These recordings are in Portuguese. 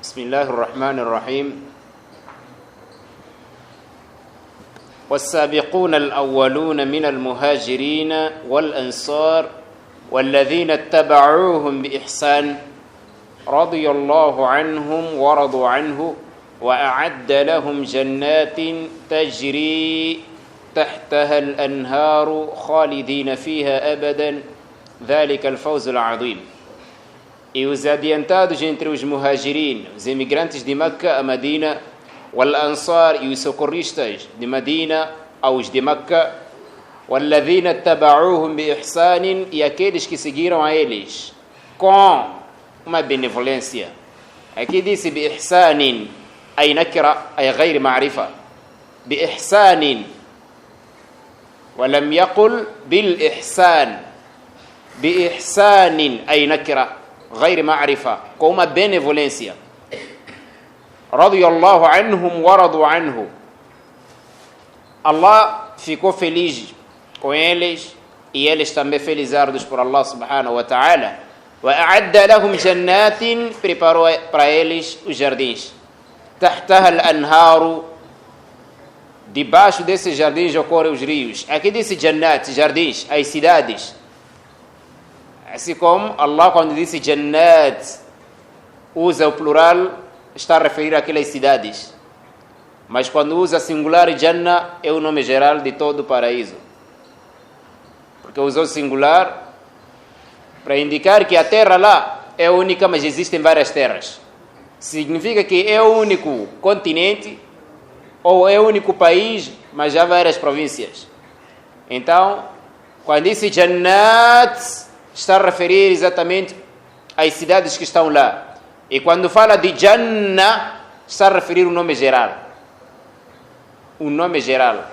بسم الله الرحمن الرحيم والسابقون الأولون من المهاجرين والأنصار والذين اتبعوهم بإحسان رضي الله عنهم ورضوا عنه وأعد لهم جنات تجري تحتها الأنهار خالدين فيها أبدا ذلك الفوز العظيم. E os adiantados entre os muhajirin, os imigrantes de Meca a Medina, wal ansar e os socorristas de Medina aos de Meca, walladhina taba'uhum bi ihsanin e aqueles que seguiram a eles com uma benevolência. Aqui disse bi ihsanin, ay nakra, ay ghayr ma'rifa. Bi ihsanin, ولم يقل بالإحسان. بإحسان أي نكرة غير معرفة كما benevolência. رضي الله عنهم ورضوا عنه. Allah ficou feliz com eles e eles também felizardos por Allah subhanahu wa ta'ala. وأعد لهم جنات, preparou para eles os jardins. تحتها الأنهار, debaixo desses jardins ocorrem os rios. Aqui disse jannat, jardins, as cidades. Assim como Allah, quando disse jannat, usa o plural, está a referir àquelas cidades. Mas quando usa singular, Jannah é o nome geral de todo o paraíso. Porque usou singular para indicar que a terra lá é única, mas existem várias terras. Significa que é o único continente ou é o único país, mas já várias províncias. Então, quando disse Jannat, está a referir exatamente às cidades que estão lá. E quando fala de Jannah, está a referir o nome geral. O nome geral.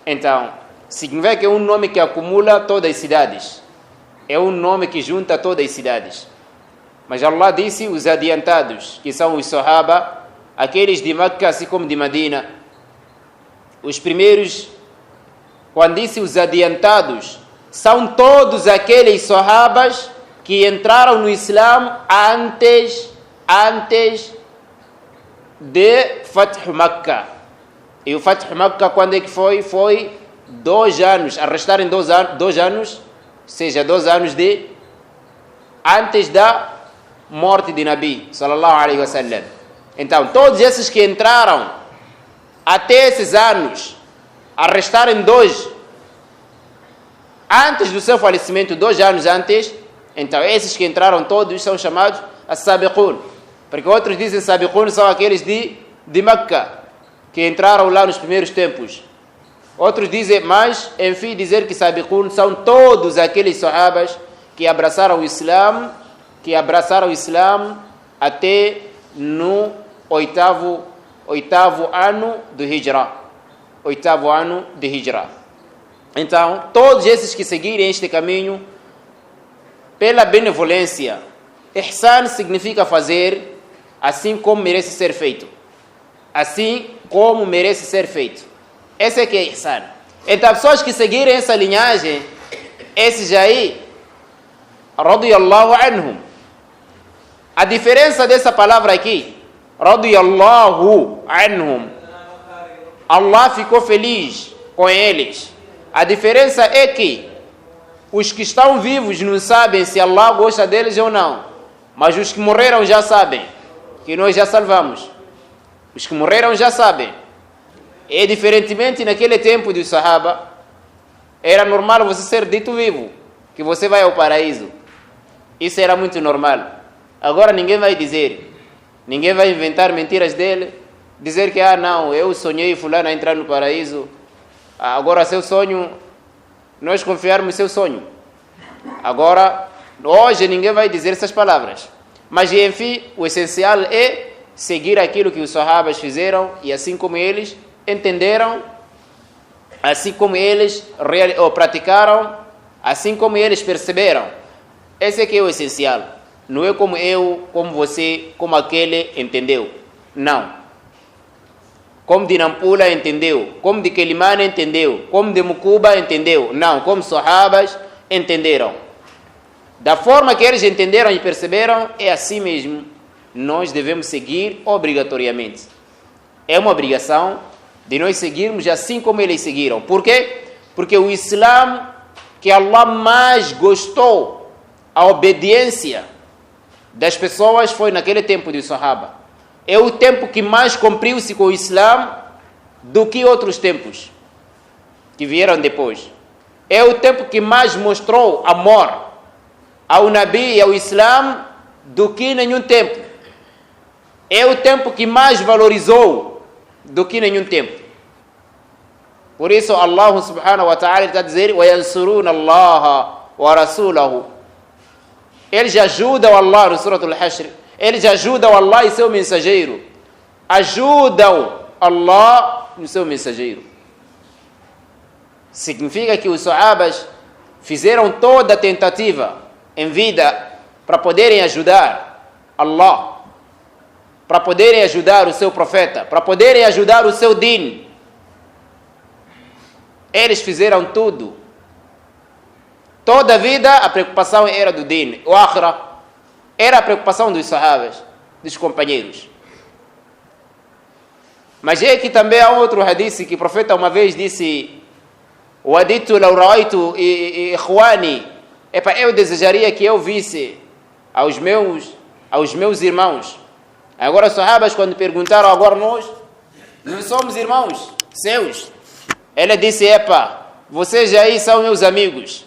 Então, significa que é um nome que acumula todas as cidades. É um nome que junta todas as cidades. Mas Allah disse os adiantados, que são os Sahaba, aqueles de Meca, assim como de Medina. Os primeiros, quando disse os adiantados, são todos aqueles Sahabas que entraram no Islã antes de Fath Meca. E o Fath Meca, quando é que foi? Foi 2 anos, arrestarem 2 anos, ou seja, 2 anos antes da morte de Nabi, sallallahu alaihi wasallam. Então, todos esses que entraram até esses anos, arrestarem 2 antes do seu falecimento, 2 anos antes, então esses que entraram todos são chamados as-sabiqun. Porque outros dizem sabiqun são aqueles de Meca, que entraram lá nos primeiros tempos. Outros dizem, mas, enfim, dizer que sabiqun são todos aqueles sahabas que abraçaram o Islã, até no oitavo ano do Hijra. 8º ano de Hijra. Então, todos esses que seguirem este caminho, pela benevolência, ihsan significa fazer assim como merece ser feito. Assim como merece ser feito. Esse é que é ihsan. Então, as pessoas que seguirem essa linhagem, esses aí, radiyallahu anhum. A diferença dessa palavra aqui, radiyallahu anhum, Allah ficou feliz com eles. A diferença é que os que estão vivos não sabem se Allah gosta deles ou não. Mas os que morreram já sabem que nós já salvamos. Os que morreram já sabem. E diferentemente naquele tempo dos Sahaba, era normal você ser dito vivo, que você vai ao paraíso. Isso era muito normal. Agora ninguém vai dizer, ninguém vai inventar mentiras dele, dizer que, não, eu sonhei fulano a entrar no paraíso. Agora seu sonho, nós confiarmos no seu sonho. Agora, hoje ninguém vai dizer essas palavras. Mas, enfim, o essencial é seguir aquilo que os sahabas fizeram e assim como eles entenderam, assim como eles praticaram, assim como eles perceberam. Esse aqui é o essencial. Não é como eu, como você, como aquele entendeu. Não. Como de Nampula entendeu, como de Quelimane entendeu, como de Mucuba entendeu. Não, como sahabas entenderam. Da forma que eles entenderam e perceberam, é assim mesmo nós devemos seguir obrigatoriamente. É uma obrigação de nós seguirmos assim como eles seguiram. Por quê? Porque o Islã que Allah mais gostou, a obediência das pessoas foi naquele tempo de Sahaba. É o tempo que mais cumpriu-se com o Islã do que outros tempos que vieram depois. É o tempo que mais mostrou amor ao Nabi e ao Islã do que nenhum tempo. É o tempo que mais valorizou do que nenhum tempo. Por isso Allah subhanahu wa ta'ala está a dizer وَيَنْصُرُونَ اللَّهَ وَرَسُولَهُ. Eles ajudam Allah no Surah Al-Hashr. Eles ajudam Allah e seu mensageiro. Ajudam Allah e seu mensageiro. Significa que os sahabas fizeram toda a tentativa em vida para poderem ajudar Allah, para poderem ajudar o seu profeta, para poderem ajudar o seu din. Eles fizeram tudo. Toda a vida a preocupação era do din. O akhira era a preocupação dos sahabas, dos companheiros. Mas é que também há outro hadith que o profeta uma vez disse: "Waditu law ra'aytu ikhwani", eu desejaria que eu visse aos meus irmãos. Agora os sahabas, quando perguntaram, agora nós não somos irmãos seus. Ele disse: vocês aí são meus amigos.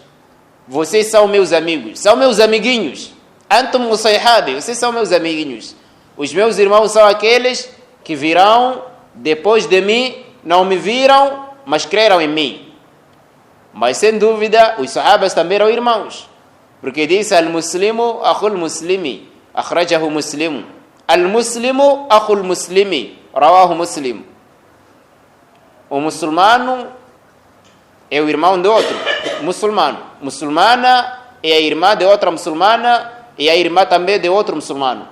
Vocês são meus amigos. São meus amiguinhos. Antum musayhabi, vocês são meus amiguinhos. Os meus irmãos são aqueles que virão depois de mim, não me viram, mas creram em mim. Mas sem dúvida, os sahabas também eram irmãos. Porque disse: Al-Muslimu akhul muslimi, akhrajahu Muslim. Al-Muslimu akhul muslimi, rawahu Muslim. O muçulmano é o irmão de outro muçulmano. Muçulmana é a irmã de outra muçulmana e a irmã também de outro muçulmano.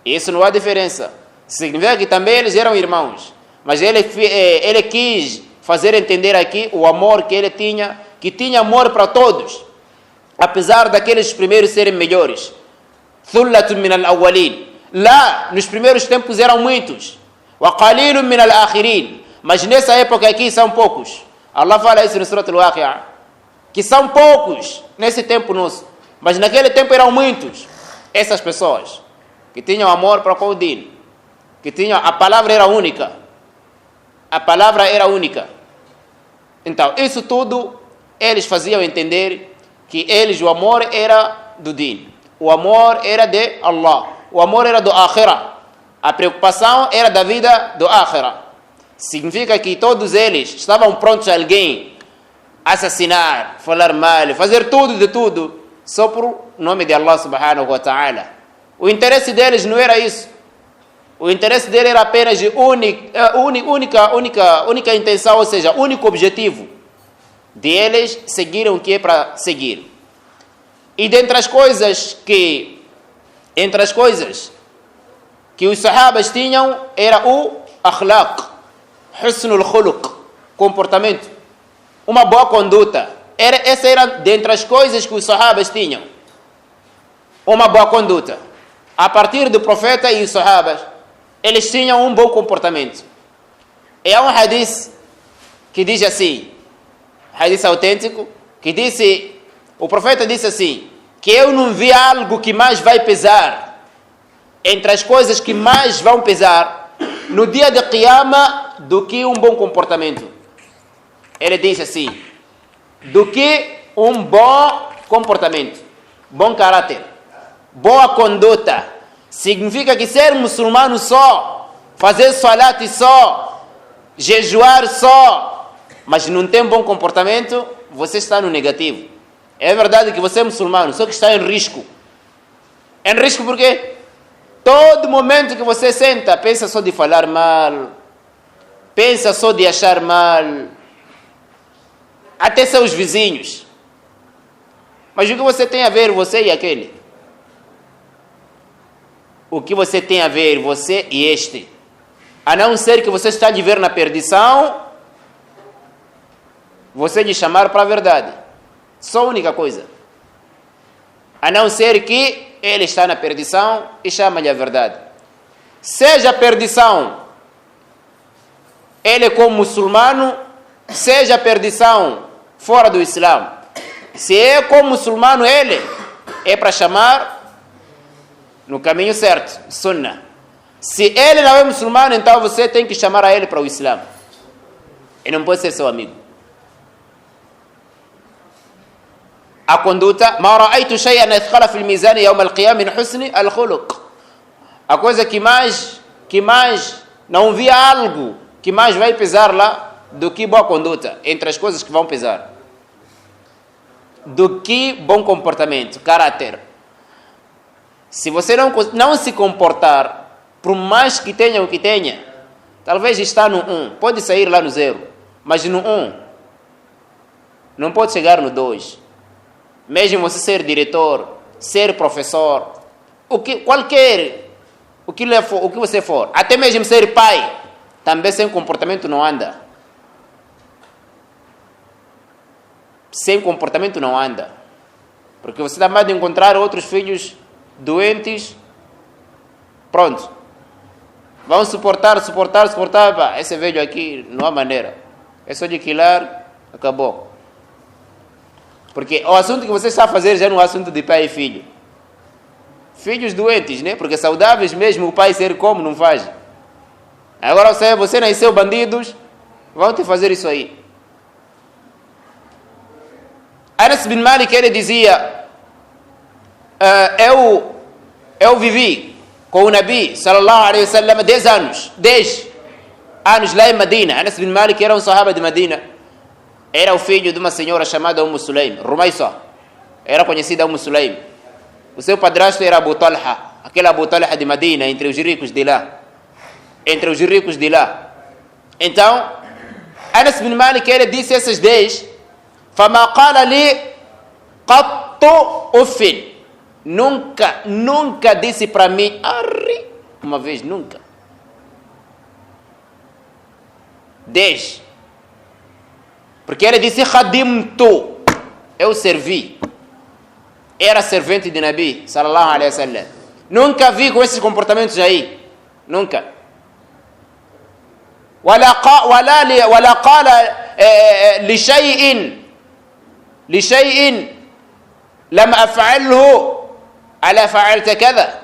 Isso não há diferença. Significa que também eles eram irmãos. Mas ele quis fazer entender aqui o amor que ele tinha, que tinha amor para todos. Apesar daqueles primeiros serem melhores. Thullatun min al-awwalin. Lá, nos primeiros tempos eram muitos. Wa qalilun min al-akhirin. Mas nessa época aqui são poucos. Allah fala isso no Surah Al-Waqi'ah, que são poucos nesse tempo nosso. Mas naquele tempo eram muitos. Essas pessoas que tinham amor para o din, que tinham, a palavra era única. A palavra era única. Então, isso tudo eles faziam entender que eles, o amor era do din. O amor era de Allah. O amor era do akhirah. A preocupação era da vida do akhirah. Significa que todos eles estavam prontos a alguém assassinar, falar mal, fazer tudo de tudo, só por nome de Allah subhanahu wa ta'ala. O interesse deles não era isso. O interesse deles era apenas de única intenção, ou seja, único objetivo de eles seguirem o que é para seguir. E dentre as coisas que os sahabas tinham era o akhlaq, husnul khuluq, comportamento, uma boa conduta. Essa era dentre as coisas que os sahabas tinham, uma boa conduta. A partir do profeta e os sahabas, eles tinham um bom comportamento. E há um hadith que diz assim, hadith autêntico, que disse, o profeta disse assim, que eu não vi algo que mais vai pesar, entre as coisas que mais vão pesar no dia de Qiyamah, do que um bom comportamento. Ele disse assim, do que um bom comportamento, bom caráter, boa conduta. Significa que ser muçulmano só, fazer salat só, jejuar só, mas não tem bom comportamento, você está no negativo. É verdade que você é muçulmano, só que está em risco. Em risco por quê? Todo momento que você senta, pensa só de falar mal, pensa só de achar mal, até seus vizinhos. Mas o que você tem a ver, você e aquele? O que você tem a ver, você e este? A não ser que você está de ver na perdição, você lhe chamar para a verdade. Só a única coisa. A não ser que ele está na perdição e chama-lhe a verdade. seja perdição ele como muçulmano, seja perdição fora do Islã. Se é como muçulmano ele, é para chamar no caminho certo, sunnah. Se ele não é muçulmano, então você tem que chamar a ele para o Islã. Ele não pode ser seu amigo. A conduta, ما رأيت شيئا أثقل في الميزان يوم القيامة من حسن الخلق. A coisa que mais não via algo que mais vai pesar lá do que boa conduta, entre as coisas que vão pesar, do que bom comportamento, caráter. Se você não se comportar, por mais que tenha o que tenha, talvez está no 1, pode sair lá no 0, mas no 1 não pode chegar no 2. Mesmo você ser diretor, ser professor, o que você for, até mesmo ser pai, também sem comportamento não anda. Sem comportamento não anda. Porque você está mais de encontrar outros filhos doentes, pronto. Vão suportar. Pá, esse velho aqui não há maneira. É só de quilar, acabou. Porque o assunto que você está a fazer já não é um assunto de pai e filho. Filhos doentes, né? Porque saudáveis mesmo, o pai ser como não faz. Agora você nasceu bandidos, vão te fazer isso aí. Anas bin Malik, ele dizia, eu vivi com o Nabi sallallahu alaihi wasallam 10 anos lá em Medina. Anas bin Malik era um sahaba de Medina. Era o filho de uma senhora chamada Sulaim, Rumaisa. Era conhecida Sulaim. O seu padrasto era Abu Talha, aquele Abu Talha de Medina, entre os ricos de lá. Então, Anas bin Malik, ele disse esses 10, فَمَا قَالَ لِي قَطُّ أُفٍ. Nunca disse para mim, arri, uma vez, nunca. 10. Porque ele disse, khadimtu, eu servi. Era servente de Nabi, sallallahu alaihi wasallam. Nunca vi com esses comportamentos aí. Nunca. ولا قال لشيء لم أفعله ألا فعلت كذا.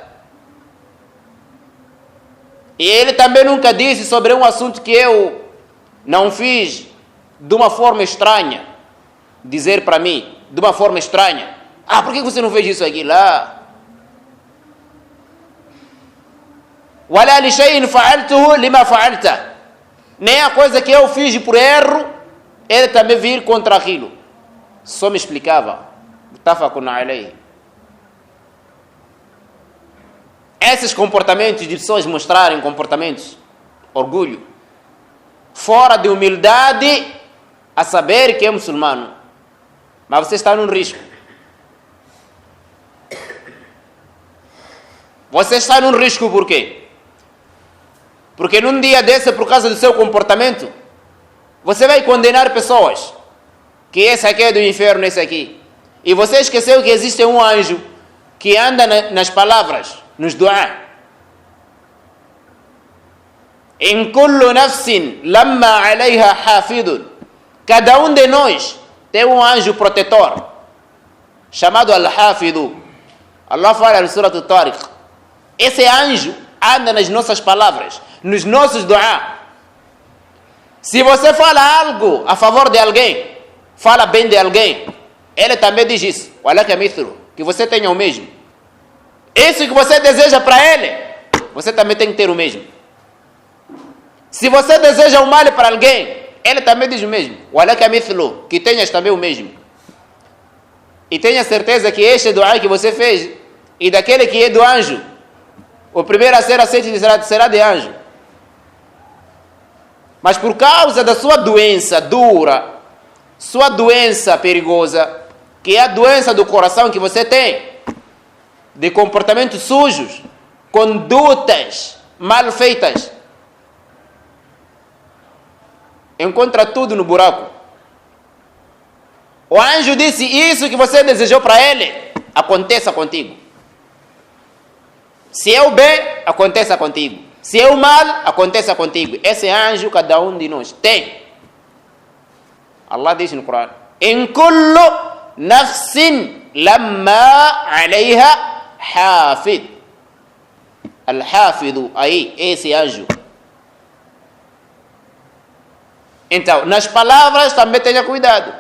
E ele também nunca disse sobre um assunto que eu não fiz de uma forma estranha. Dizer para mim, de uma forma estranha. Por que você não fez isso aqui lá? ولا لشيء فعلته لما فعلته. Nem a coisa que eu fiz por erro, ele também vir contra aquilo. Só me explicava. Mutafaqun alayhi. Esses comportamentos de pessoas mostrarem comportamentos, orgulho, fora de humildade, a saber que é muçulmano, mas você está num risco. Você está num risco por quê? Porque num dia desse, por causa do seu comportamento, você vai condenar pessoas. Que esse aqui é do inferno, esse aqui. E você esqueceu que existe um anjo que anda nas palavras, nos du'a. In kullu nafsin lamma alayha hafidun. Cada um de nós tem um anjo protetor, chamado Al-Hafidu. Allah fala no Surah Al-Tariq. Esse anjo anda nas nossas palavras, nos nossos du'a. Se você fala algo a favor de alguém, fala bem de alguém, ele também diz isso. Walaka mithlu, que você tenha o mesmo. Isso que você deseja para ele, você também tem que ter o mesmo. Se você deseja o mal para alguém, ele também diz o mesmo. Walaka mithlu, que tenhas também o mesmo. E tenha certeza que este du'a que você fez, e daquele que é do anjo, o primeiro a ser aceito será de anjo. Mas por causa da sua doença dura, sua doença perigosa, que é a doença do coração que você tem, de comportamentos sujos, condutas mal feitas, encontra tudo no buraco. O anjo disse, isso que você desejou para ele, aconteça contigo. Se é o bem, aconteça contigo. Se é o mal, aconteça contigo. Esse anjo, cada um de nós tem. Allah diz no Corão: "In kullu nafsin lamma alayha hafid." Al-Hafidu, aí, esse anjo. Então, nas palavras também tenha cuidado.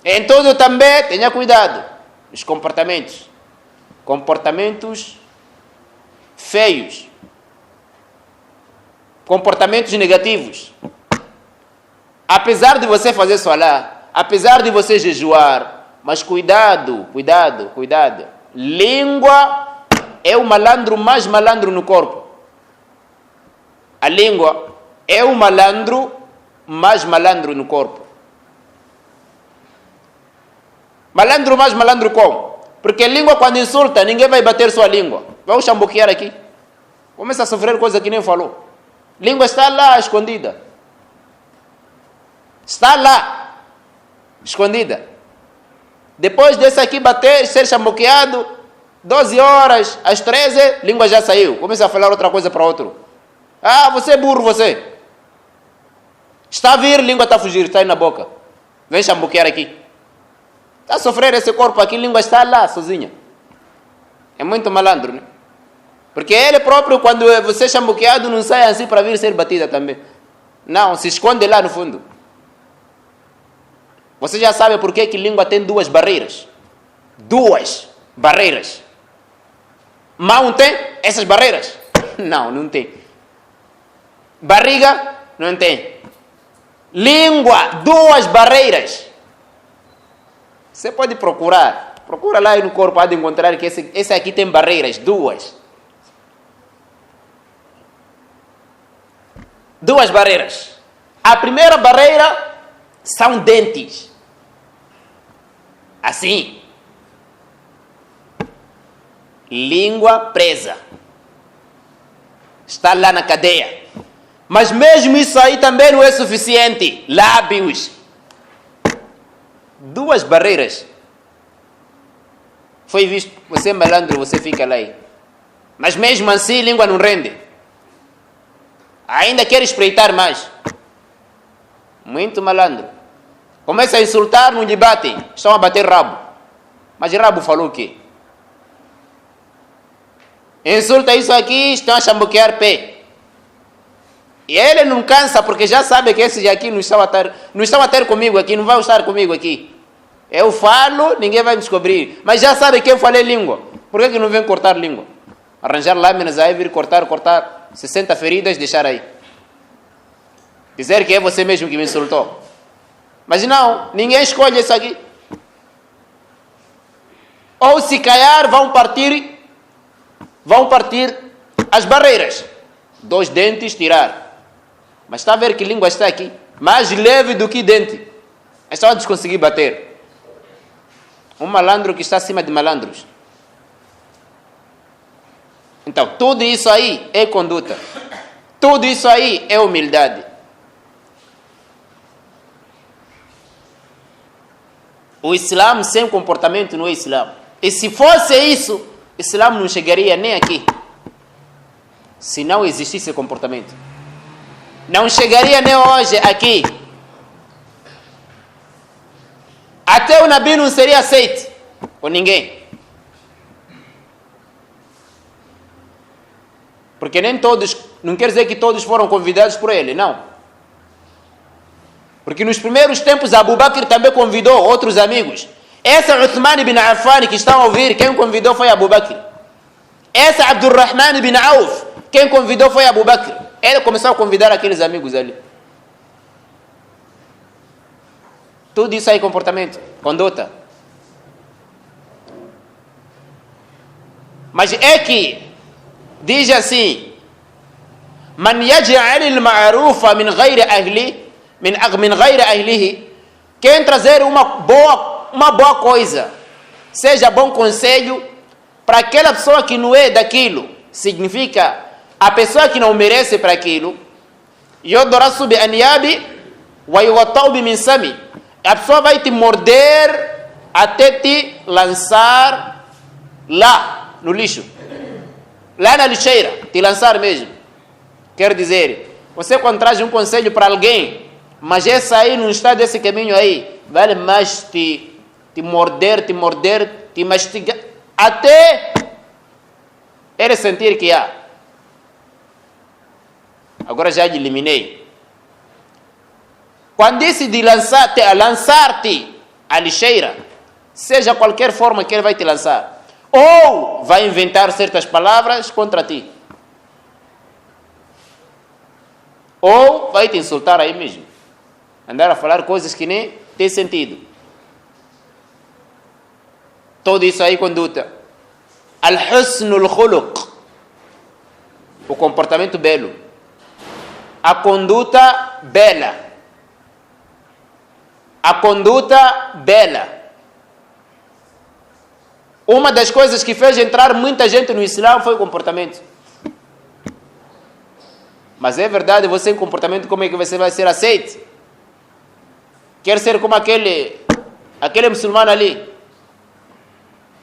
Em tudo também tenha cuidado. Os comportamentos. Comportamentos feios. Comportamentos negativos. Apesar de você fazer salah, apesar de você jejuar, mas cuidado, cuidado, cuidado. Língua é o malandro mais malandro no corpo. A língua é o malandro mais malandro no corpo. Malandro mais malandro como? Porque a língua, quando insulta, ninguém vai bater sua língua. Vai o chamboquear aqui. Começa a sofrer coisa que nem falou. Língua está lá escondida. Está lá escondida. Depois desse aqui bater, ser chamboqueado, 12 horas, às 13, língua já saiu. Começa a falar outra coisa para outro. Ah, você é burro, você. Está a vir, língua está a fugir, está aí na boca. Vem chamboquear aqui. Está a sofrer esse corpo aqui, língua está lá, sozinha. É muito malandro, né? Porque ele próprio, quando você é chamboqueado, não sai assim para vir ser batida também. Não, se esconde lá no fundo. Você já sabe por que língua tem duas barreiras. Duas barreiras. Mão tem essas barreiras? Não, não tem. Barriga? Não tem. Língua, duas barreiras. Você pode procurar. Procura lá no corpo, pode encontrar que esse aqui tem barreiras, duas. Duas barreiras. A primeira barreira são dentes. Assim. Língua presa. Está lá na cadeia. Mas mesmo isso aí também não é suficiente. Lábios. Duas barreiras. Foi visto. Você é malandro, você fica lá aí. Mas mesmo assim, língua não rende. Ainda quer espreitar mais. Muito malandro. Começa a insultar, não lhe batem. Estão a bater rabo. Mas rabo falou o quê? Insulta isso aqui, estão a chamboquear pé. E ele não cansa, porque já sabe que esses aqui não estão a ter comigo aqui, não vão estar comigo aqui. Eu falo, ninguém vai me descobrir. Mas já sabe que eu falei língua. Por que não vem cortar língua? Arranjar lâminas aí, vir cortar 60 feridas, deixar aí. Dizer que é você mesmo que me insultou. Mas não, ninguém escolhe isso aqui. Ou se calhar vão partir as barreiras. 2 dentes tirar. Mas está a ver que língua está aqui? Mais leve do que dente. É só de conseguir bater. Um malandro que está acima de malandros. Então, tudo isso aí é conduta. Tudo isso aí é humildade. O Islã sem comportamento não é Islã. E se fosse isso, o Islã não chegaria nem aqui. Se não existisse comportamento. Não chegaria nem hoje aqui. Até o Nabi não seria aceito por ninguém. Porque nem todos, não quer dizer que todos foram convidados por ele, não. Porque nos primeiros tempos Abu Bakr também convidou outros amigos. Esse Uthman ibn Affan que estão a ouvir, quem convidou foi Abu Bakr. Esse Abdurrahman ibn Auf, quem convidou foi Abu Bakr. Ele começou a convidar aqueles amigos ali. Tudo isso aí é comportamento, conduta. Mas é que diz assim: Man yaj'al al-ma'rufa min ghayri ahli, min ghayri ahlihi. Quem trazer uma boa coisa, seja bom conselho para aquela pessoa que não é daquilo, significa a pessoa que não merece para aquilo. Yodrasu bi anyabi wa yughtaw bi minsami. A pessoa vai te morder até te lançar lá no lixo, lá na lixeira, te lançar mesmo. Quer dizer, você quando traz um conselho para alguém, mas esse aí não está desse caminho aí, vale mais te morder, te mastigar, até ele sentir que há. Agora já eliminei. Quando disse de lançar-te à lixeira, seja qualquer forma que ele vai te lançar, ou vai inventar certas palavras contra ti, ou vai te insultar aí mesmo, andar a falar coisas que nem tem sentido. Tudo isso aí conduta. Al-husnul khuluq, o comportamento belo, a conduta bela, a conduta bela. Uma das coisas que fez entrar muita gente no Islã foi o comportamento. Mas é verdade, você em comportamento, como é que você vai ser aceito? Quer ser como aquele muçulmano ali.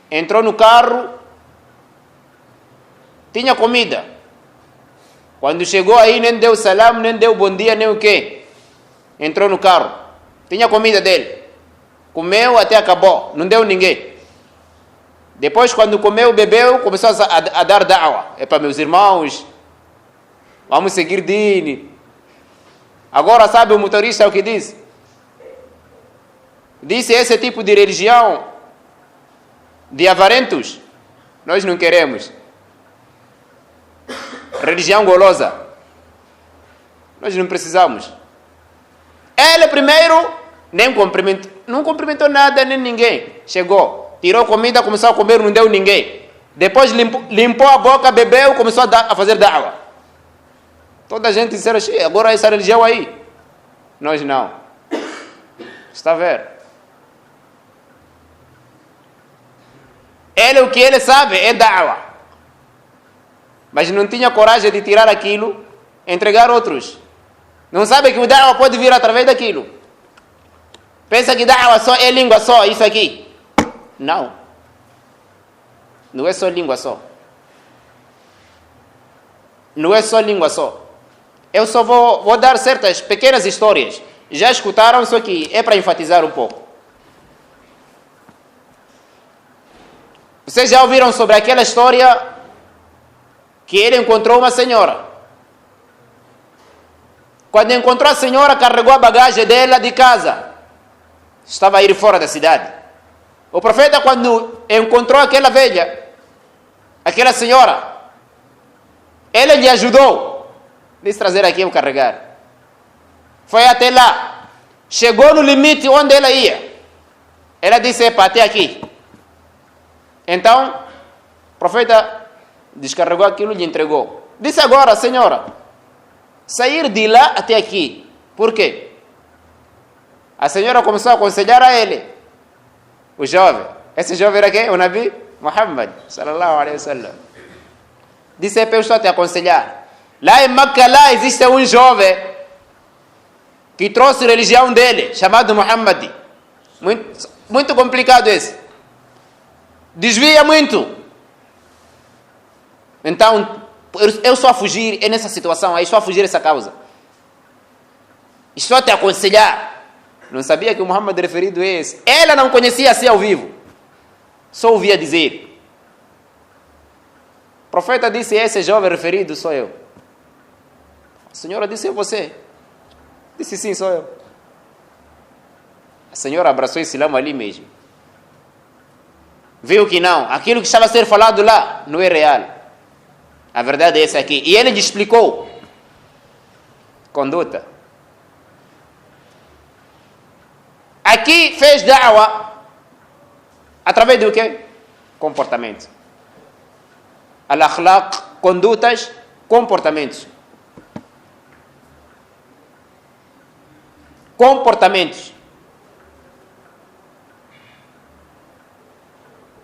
Entrou no carro, tinha comida. Quando chegou aí, nem deu salam, nem deu bom dia, nem o quê. Entrou no carro, tinha comida dele. Comeu até acabou, não deu ninguém. Depois, quando comeu, bebeu, começou a dar da'wa. É para meus irmãos, vamos seguir dini. Agora sabe o motorista o que diz? Disse: esse tipo de religião de avarentos nós não queremos. Religião golosa nós não precisamos. Ele primeiro nem cumprimentou, não cumprimentou nada nem ninguém. Chegou, tirou comida, começou a comer, não deu ninguém. Depois limpou a boca, bebeu, começou a fazer da'wa. Toda a gente disseram: agora essa religião aí. Nós não. Está a ver? Ele, o que ele sabe é da'wa. Mas não tinha coragem de tirar aquilo, entregar outros. Não sabe que o da'wa pode vir através daquilo. Pensa que da'wa só é língua só, isso aqui. Não. Não é só língua só. Não é só língua só. Eu só vou dar certas pequenas histórias. Já escutaram isso aqui? É para enfatizar um pouco. Vocês já ouviram sobre aquela história que ele encontrou uma senhora? Quando encontrou a senhora, carregou a bagagem dela de casa. Estava a ir fora da cidade. O profeta, quando encontrou aquela velha, aquela senhora, ele lhe ajudou. Disse: trazer aqui eu carregar. Foi até lá. Chegou no limite onde ela ia. Ela disse: epa, até aqui. Então, o profeta descarregou aquilo e lhe entregou. Disse: agora, senhora, sair de lá até aqui. Por quê? A senhora começou a aconselhar a ele, o jovem. Esse jovem era quem? O Nabi Muhammad sallallahu alaihi wasallam. Disse: eu estou a te aconselhar. Lá em Meca, lá existe um jovem que trouxe a religião dele, chamado Muhammad. Muito complicado esse. Desvia muito. Então, eu só a fugir, é nessa situação aí, só a fugir essa causa. Estou a te aconselhar. Não sabia que o Muhammad referido é esse. Ela não conhecia assim ao vivo. Só ouvia dizer. O profeta disse: esse jovem referido sou eu. A senhora disse: é você? Disse: sim, sou eu. A senhora abraçou esse lama ali mesmo. Viu que não, aquilo que estava a ser falado lá não é real. A verdade é essa aqui. E ele lhe explicou. Conduta. Aqui fez da'wa através do quê? Comportamento. Al-akhlaq, condutas, comportamentos. Comportamentos.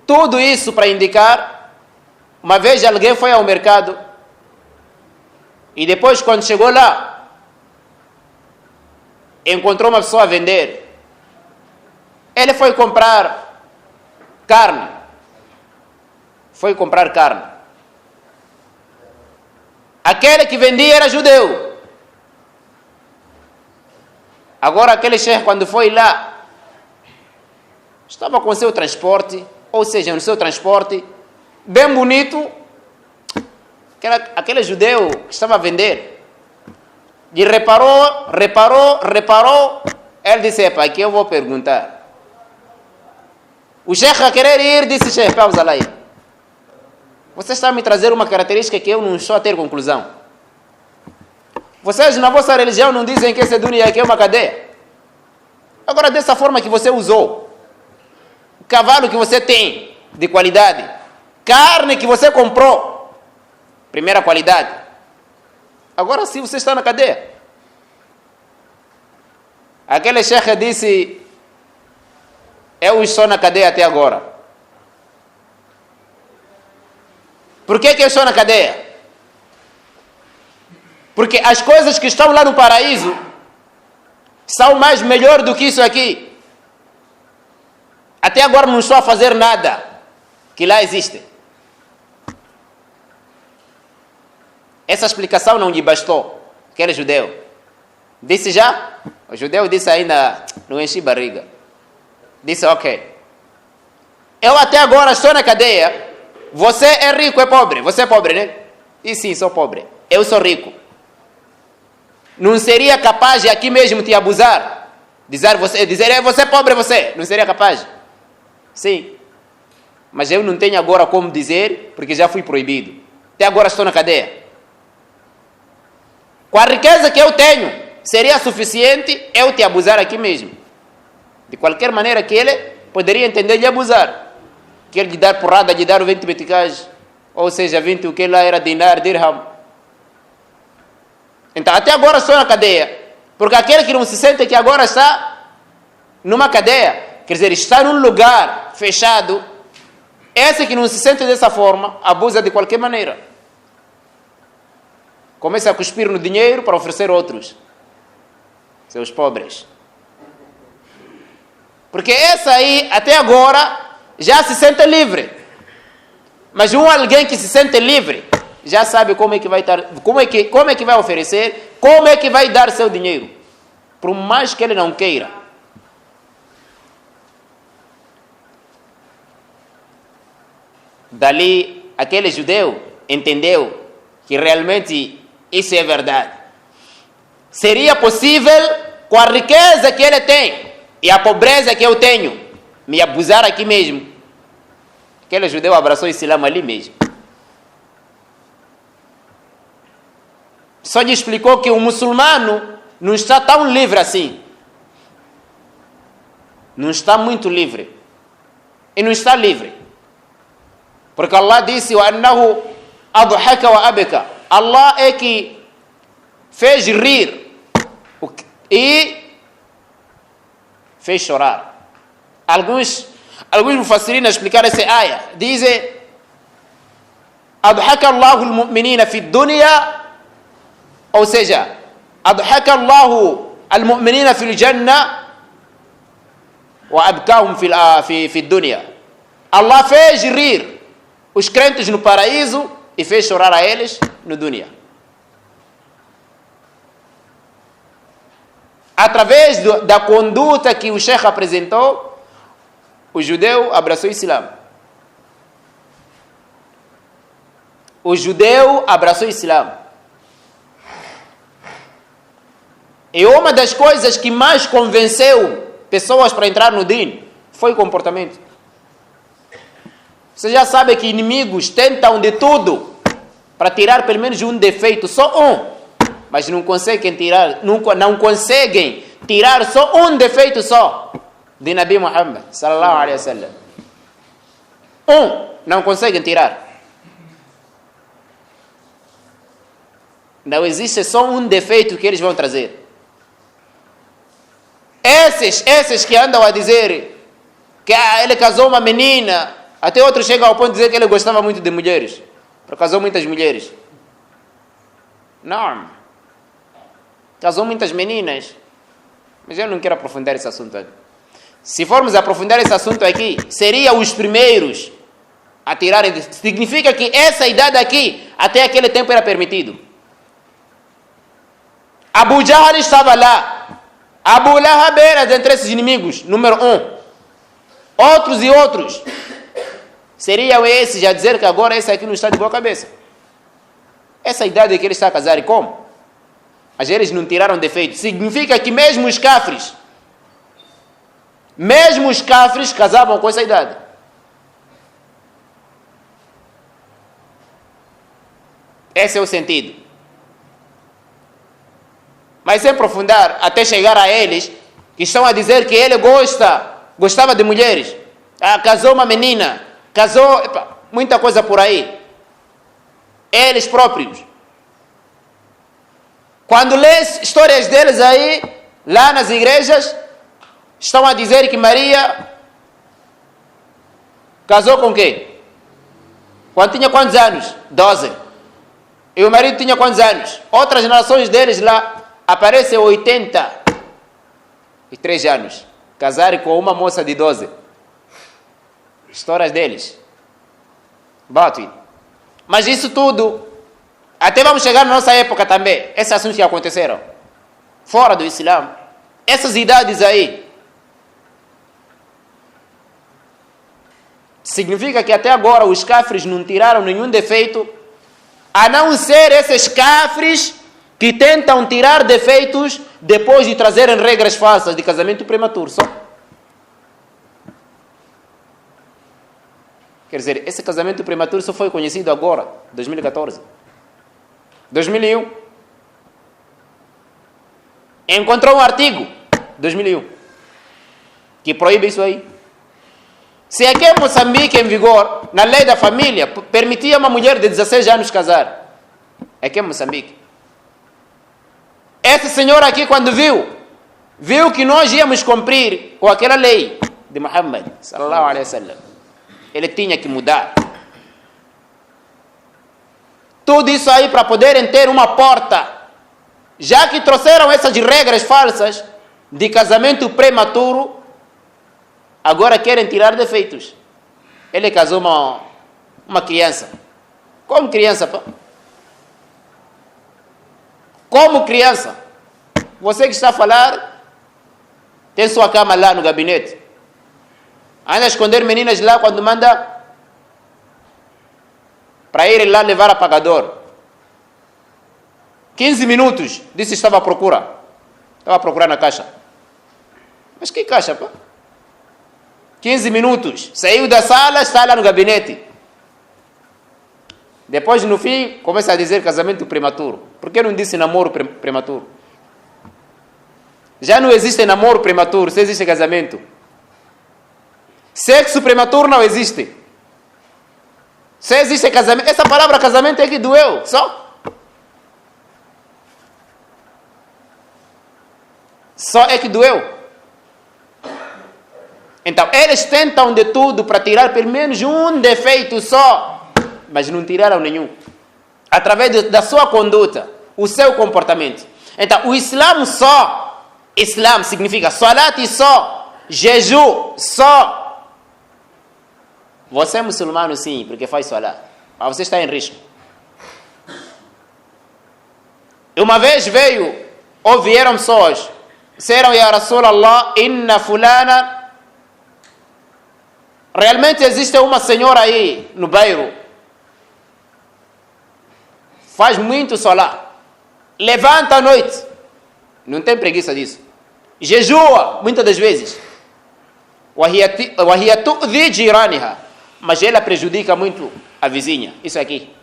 Tudo isso para indicar, uma vez alguém foi ao mercado e depois, quando chegou lá, encontrou uma pessoa a vender. Ele foi comprar carne. aquele que vendia era judeu. Agora aquele chefe, quando foi lá, estava com o seu transporte, ou seja, no seu transporte, bem bonito, aquele judeu que estava a vender, e reparou, ele disse, epa, aqui eu vou perguntar. O chefe a querer ir, disse, chefe, pausa lá aí. Você está a me trazer uma característica que eu não estou a ter conclusão. Vocês na vossa religião não dizem que esse dunya aqui é uma cadeia. Agora, dessa forma que você usou, o cavalo que você tem de qualidade, carne que você comprou, primeira qualidade. Agora sim você está na cadeia. Aquele chefe disse, eu estou na cadeia até agora. Por que eu estou na cadeia? Porque as coisas que estão lá no paraíso são mais melhor do que isso aqui. Até agora não estou a fazer nada que lá existe. Essa explicação não lhe bastou. Aquele judeu disse já? O judeu disse ainda, não enchi barriga. Disse, ok. Eu até agora estou na cadeia. Você é rico, é pobre. Você é pobre, né? E sim, sou pobre. Eu sou rico. Não seria capaz de aqui mesmo te abusar? Dizer, você é pobre, você. Não seria capaz? Sim. Mas eu não tenho agora como dizer, porque já fui proibido. Até agora estou na cadeia. Com a riqueza que eu tenho, seria suficiente eu te abusar aqui mesmo. De qualquer maneira que ele poderia entender de abusar. Que ele lhe dar porrada, lhe dar 20 meticais, ou seja, 20 o que lá era dinar, dirham. Então, até agora estou na cadeia. Porque aquele que não se sente que agora está numa cadeia, quer dizer, está num lugar fechado, esse que não se sente dessa forma, abusa de qualquer maneira. Começa a cuspir no dinheiro para oferecer outros. Seus pobres. Porque essa aí, até agora, já se sente livre. Mas alguém que se sente livre, já sabe como é que vai estar, como é que vai oferecer, como é que vai dar seu dinheiro. Por mais que ele não queira. Dali, aquele judeu entendeu que realmente isso é verdade. Seria possível, com a riqueza que ele tem e a pobreza que eu tenho, me abusar aqui mesmo. Aquele judeu abraçou o Islã ali mesmo. Só lhe explicou que o muçulmano não está tão livre assim. Não está muito livre. E não está livre. Porque Allah disse, وَأَنَّهُ أَضْحَكَ وَأَبْكَى. Allah é que fez rir e fez chorar. Alguns mufassirina explicaram essa ayah. Dizem, أَضْحَكَ اللَّهُ الْمُؤْمِنِينَ فِي الدُّنْيَا. Ou seja, أَضْحَكَ اللَّهُ الْمُؤْمِنِينَ فِي الْجَنَّةِ وَأَبْكَاهُمْ في الدُّنْيا. Allah fez rir os crentes no paraíso e fez chorar a eles no dunya. Através da conduta que o Sheikh apresentou, o judeu abraçou o Islã. O judeu abraçou o Islã. E uma das coisas que mais convenceu pessoas para entrar no din foi o comportamento. Você já sabe que inimigos tentam de tudo para tirar pelo menos um defeito, só um, mas não conseguem tirar só um defeito só de Nabi Muhammad sallallahu alaihi wasallam. Não conseguem tirar. Não existe só um defeito que eles vão trazer. Esses que andam a dizer que ele casou uma menina, até outros chegam ao ponto de dizer que ele gostava muito de mulheres, porque casou muitas mulheres. Não. Casou muitas meninas. Mas eu não quero aprofundar esse assunto aqui. Se formos aprofundar esse assunto aqui, seriam os primeiros a tirarem. Significa que essa idade aqui, até aquele tempo era permitido. Abu Jahl estava lá. Abu Lahab era dentre esses inimigos, número 1. Outros e outros. Seriam esses a dizer que agora esse aqui não está de boa cabeça. Essa idade que ele está a casar, e como? Mas eles não tiraram defeito. Significa que mesmo os cafres casavam com essa idade. Esse é o sentido. Mas sem aprofundar, até chegar a eles, que estão a dizer que ele gostava de mulheres. Casou uma menina, muita coisa por aí. Eles próprios. Quando lês histórias deles aí, lá nas igrejas, estão a dizer que Maria casou com quem? Quando tinha quantos anos? 12. E o marido tinha quantos anos? Outras gerações deles lá, aparecem 83 anos. Casarem com uma moça de 12. Histórias deles. Bate. Mas isso tudo, até vamos chegar na nossa época também. Esses assuntos que aconteceram fora do Islã. Essas idades aí. Significa que até agora os cafres não tiraram nenhum defeito, a não ser esses cafres que tentam tirar defeitos depois de trazerem regras falsas de casamento prematuro. Só. Quer dizer, esse casamento prematuro só foi conhecido agora, 2014. 2001. Encontrou um artigo, 2001, que proíbe isso aí. Se aqui em Moçambique, em vigor, na lei da família, permitia uma mulher de 16 anos casar. Aqui em Moçambique. Esse senhor aqui, quando viu que nós íamos cumprir com aquela lei de Muhammad, sallallahu alaihi wasallam, ele tinha que mudar. Tudo isso aí para poderem ter uma porta. Já que trouxeram essas regras falsas de casamento prematuro, agora querem tirar defeitos. Ele casou uma criança. Como criança, pá? Como criança? Você que está a falar, tem sua cama lá no gabinete. Anda a esconder meninas lá quando manda para ir lá levar apagador. 15 minutos, disse que estava à procura. Estava a procurar na caixa. Mas que caixa, pá? 15 minutos. Saiu da sala, está lá no gabinete. Depois, no fim, começa a dizer casamento prematuro. Por que não disse namoro prematuro? Já não existe namoro prematuro, só existe casamento. Sexo prematuro não existe. Só existe casamento. Essa palavra casamento é que doeu, só. Só é que doeu. Então, eles tentam de tudo para tirar pelo menos um defeito só, mas não tiraram nenhum. Através da sua conduta, o seu comportamento. Então, o Islã só, Islã significa salat só, jejum só. Você é muçulmano sim, porque faz salat, mas você está em risco. Uma vez vieram pessoas, disseram, Ya Rasulallah, inna fulana. Realmente existe uma senhora aí no bairro, faz muito salat, levanta à noite, não tem preguiça disso, jejua muitas das vezes, وهي تؤذي جيرانها, mas ela prejudica muito a vizinha. Isso aqui,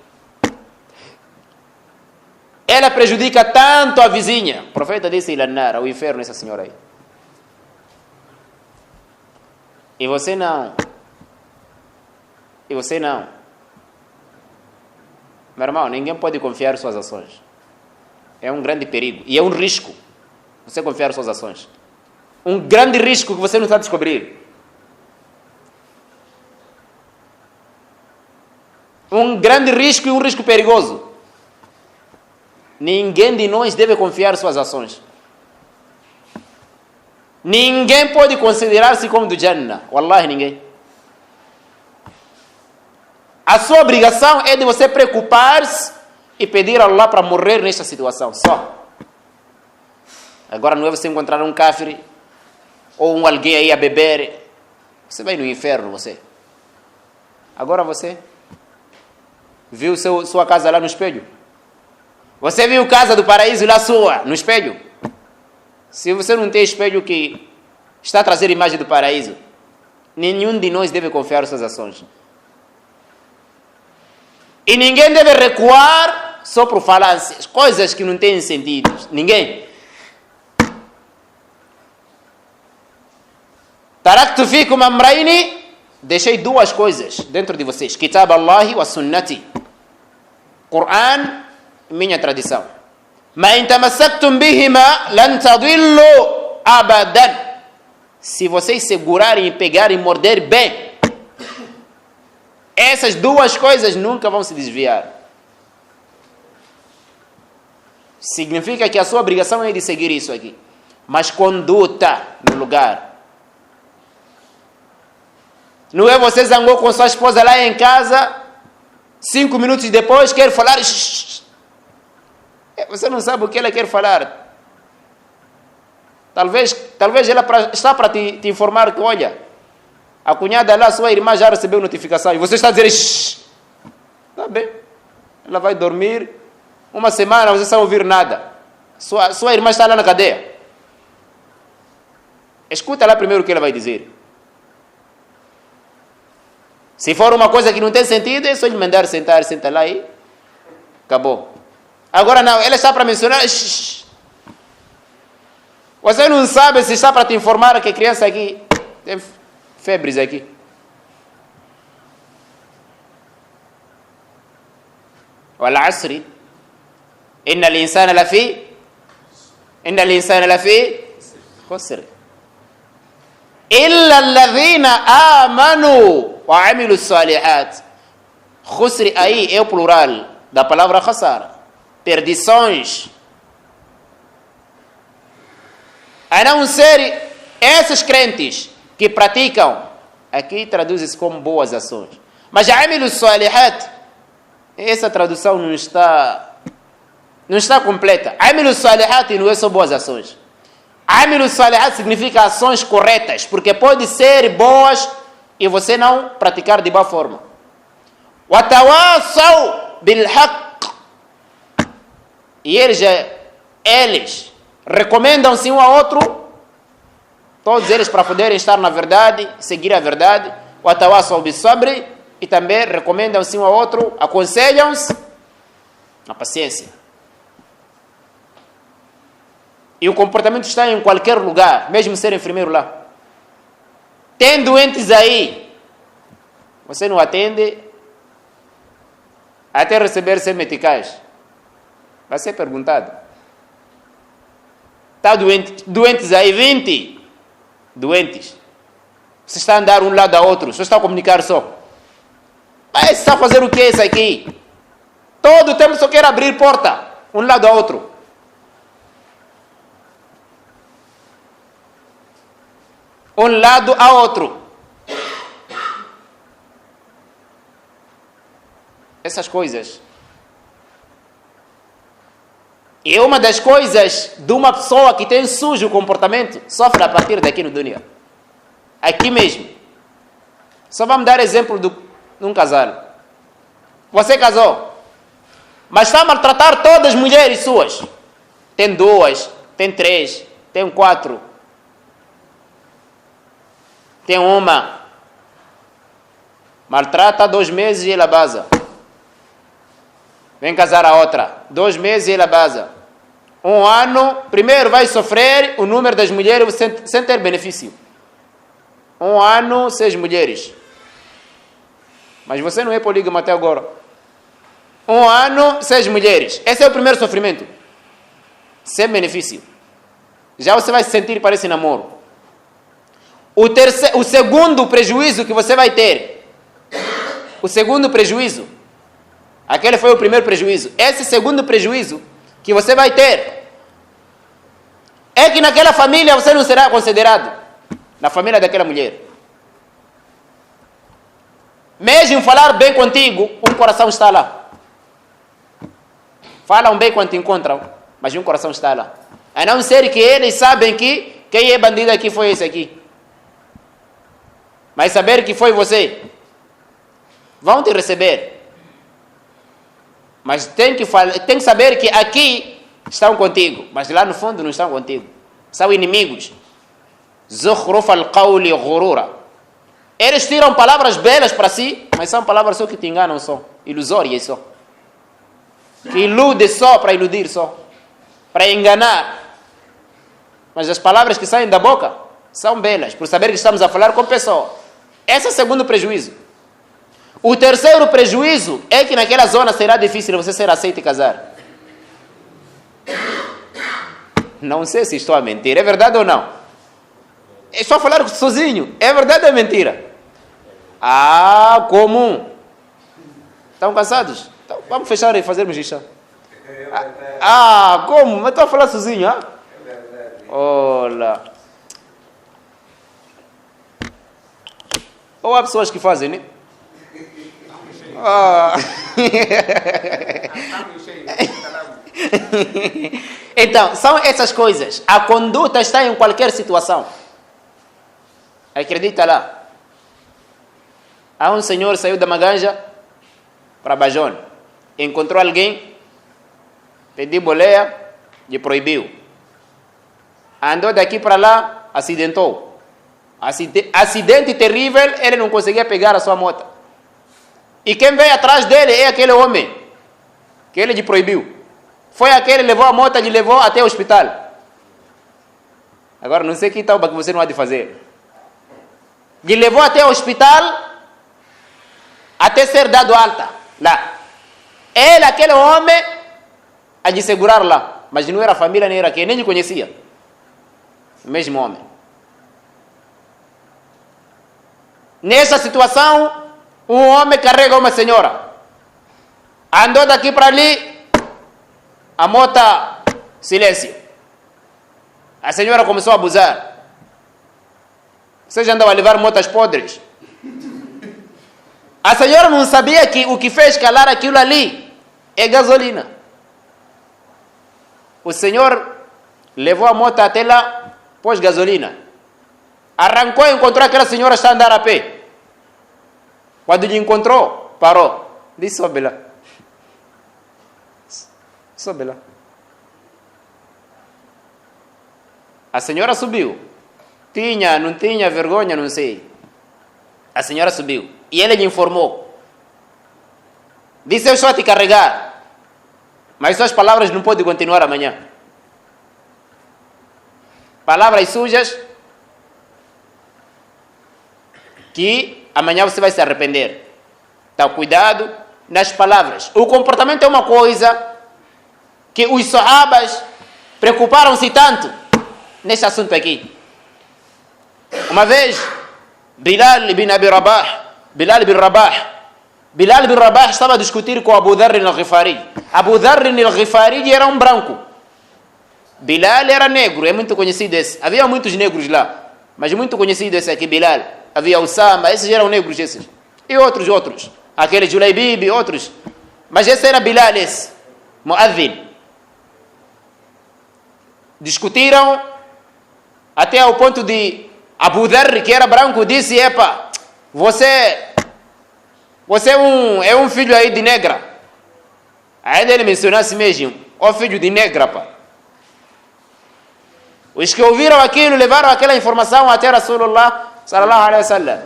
ela prejudica tanto a vizinha. O profeta disse ilanar, o inferno, essa senhora aí. E você não. Meu irmão, ninguém pode confiar em suas ações. É um grande perigo. E é um risco você confiar em suas ações. Um grande risco que você não está a descobrir. Um grande risco e um risco perigoso. Ninguém de nós deve confiar em suas ações. Ninguém pode considerar-se como do Jannah. Wallahi, ninguém. A sua obrigação é de você preocupar-se e pedir a Allah para morrer nesta situação. Só. Agora não é você encontrar um kafir ou alguém aí a beber. Você vai no inferno, você. Agora você viu sua casa lá no espelho? Você viu casa do paraíso lá sua, no espelho? Se você não tem espelho que está a trazer imagem do paraíso, nenhum de nós deve confiar nas suas ações. E ninguém deve recuar só por falar coisas que não têm sentido. Ninguém. Taraktu fikum amrayni, deixei duas coisas dentro de vocês. Kitab Allahi wa sunnati. Quran, minha tradição. Ma in tamassaktum bihima lan tadillu abadan. Se vocês segurarem e pegarem e morder bem, essas duas coisas nunca vão se desviar. Significa que a sua obrigação é de seguir isso aqui. Mas conduta no lugar. Não é você zangou com sua esposa lá em casa, 5 minutos depois quer falar. Você não sabe o que ela quer falar. Talvez ela está para te informar que, olha, a cunhada lá, sua irmã já recebeu notificação. E você está a dizer, está bem. Ela vai dormir. Uma semana, você não ouvir nada. Sua irmã está lá na cadeia. Escuta lá primeiro o que ela vai dizer. Se for uma coisa que não tem sentido, é só lhe mandar sentar, senta lá e acabou. Agora não, ela está para mencionar. Você não sabe se está para te informar que a criança aqui tem febres aqui. والعصر إن الإنسان لفي خسر إلا الذين آمنوا وعملوا الصالحات. خسر aí é o plural da palavra khasara. Perdições. A não ser esses crentes que praticam, aqui traduz-se como boas ações. Mas عملوا الصالحات, essa tradução não está completa. عملوا الصالحات não é só boas ações. عملوا الصالحات significa ações corretas, porque pode ser boas e você não praticar de boa forma. وتواصوا بالحق. E eles recomendam-se um ao outro, todos eles para poderem estar na verdade, seguir a verdade. وتواصوا بالصبر. E também recomendam-se um ao outro, aconselham-se na paciência. E o comportamento está em qualquer lugar, mesmo ser enfermeiro lá. Tem doentes aí, você não atende até receber ser meticais. Vai ser perguntado. Está doentes aí, 20 doentes. Você está a andar um lado a outro, você está a comunicar só. Mas você está a fazer o que isso aqui? Todo o tempo só quer abrir porta, um lado a outro. Um lado a outro. Essas coisas. E uma das coisas de uma pessoa que tem sujo comportamento, sofre a partir daqui no dunya. Aqui mesmo. Só vamos dar exemplo de um casal. Você casou, mas está a maltratar todas as mulheres suas. Tem 2, tem 3, tem 4. Tem uma. Maltrata 2 meses e ela baza. Vem casar a outra. 2 meses e ela baza. 1 ano, primeiro vai sofrer o número das mulheres sem ter benefício. 1 ano, 6 mulheres. Mas você não é polígamo até agora. 1 ano, 6 mulheres. Esse é o primeiro sofrimento. Sem benefício. Já você vai se sentir para esse namoro. O segundo prejuízo que você vai ter. O segundo prejuízo. Aquele foi o primeiro prejuízo. Esse segundo prejuízo que você vai ter é que naquela família você não será considerado. Na família daquela mulher. Mesmo falar bem contigo, um coração está lá. Falam bem quando te encontram, mas um coração está lá. A não ser que eles sabem que quem é bandido aqui foi esse aqui. Mas saber que foi você, vão te receber. Mas tem que saber que aqui estão contigo, mas lá no fundo não estão contigo. São inimigos. Zukhruf al-qawli ghurura. Eles tiram palavras belas para si, mas são palavras só que te enganam só. Ilusórias só. Que ilude só para iludir só. Para enganar. Mas as palavras que saem da boca são belas, por saber que estamos a falar com pessoa. Esse é o segundo prejuízo. O terceiro prejuízo é que naquela zona será difícil você ser aceito e casar. Não sei se estou a mentir, é verdade ou não? É só falar sozinho, é verdade ou é mentira? Ah, comum. Estão cansados? Então, vamos fechar e fazermos isso. Ah, como? Mas estou a falar sozinho, ah? Olha. Ou há pessoas que fazem, né? Ah. Então, são essas coisas. A conduta está em qualquer situação. Acredita lá. Há um senhor saiu da Maganja para Bajone. Encontrou alguém, pediu boleia e proibiu. Andou daqui para lá, acidentou. Acidente terrível, ele não conseguia pegar a sua moto. E quem veio atrás dele é aquele homem que ele lhe proibiu. Foi aquele que levou a moto e lhe levou até o hospital. Agora não sei que tal que você não há de fazer. Lhe levou até o hospital até ser dado alta lá. Ele, aquele homem, a de segurar lá. Mas não era família, nem era quem, nem lhe conhecia. O mesmo homem. Nessa situação, um homem carrega uma senhora. Andou daqui para ali, a moto, silêncio. A senhora começou a abusar. Vocês andam a levar motas podres. A senhora não sabia que o que fez calar aquilo ali é gasolina. O senhor levou a moto até lá, pôs gasolina. Arrancou e encontrou aquela senhora está a andar a pé. Quando lhe encontrou, parou. Disse, sobe lá. Sobe lá. A senhora subiu. Tinha, não tinha vergonha, não sei. A senhora subiu. E ele lhe informou. Disse, eu estou a te carregar. Mas suas palavras não podem continuar amanhã. Palavras sujas que amanhã você vai se arrepender. Então, cuidado nas palavras. O comportamento é uma coisa que os sahabas preocuparam-se tanto nesse assunto aqui. Uma vez, Bilal bin Rabah estava a discutir com Abu Dharr al-Ghifari. Abu Dharr al-Ghifari era um branco. Bilal era negro, é muito conhecido esse. Havia muitos negros lá, mas muito conhecido esse aqui, Bilal. Havia Usama, esses eram negros esses. E outros. Aquele Julaybib, outros. Mas esse era Bilal, esse. Muadhin. Discutiram até ao ponto de Abu Dharr, que era branco, disse, epa, você é um filho aí de negra. Ainda ele mencionou assim mesmo, ó filho de negra, pá. Os que ouviram aquilo, levaram aquela informação até Rasulullah sallallahu alaihi wasallam.